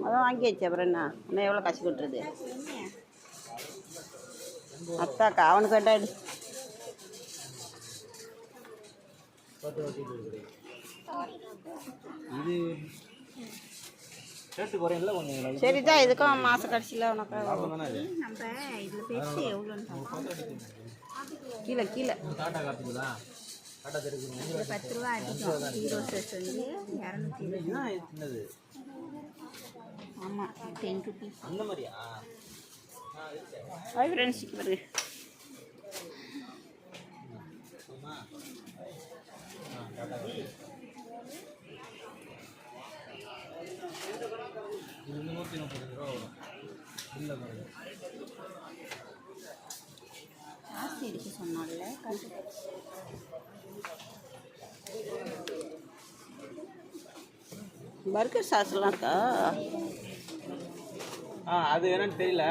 அதான் வாங்கியாச்சு. அப்புறம் என்ன இன்னும் எவ்வளோ காசு கொட்டுறது? அத்தாக்கா அவனுக்கு வேண்டாம். இது ரேட்டு குறையில கொஞ்சம் சரிதான். இதுக்கும் மாத கடைசியில் உனக்கு லாபம் தானே இது. நம்ம இதில் பேசி எவ்வளோன்னு கீழே கீழே டாட்டா காட்டுங்களா? டாட்டா தெரியுது. 10 ரூபா அதிகம். ஹீரோ செட் வந்து 200. சின்னது. ஆமாம் 10 ருபீஸ் அந்த மாதிரியா? ஹாய் ஃப்ரெண்ட்ஸ், பாருங்க. இது 135 ரூபா வரும். இல்லை பாருங்க, ஜாஸ்தி இருக்கு சொன்னால. பர்கர் சாஸ்லாம் இருக்கா? அது என்னன்னு தெரியல.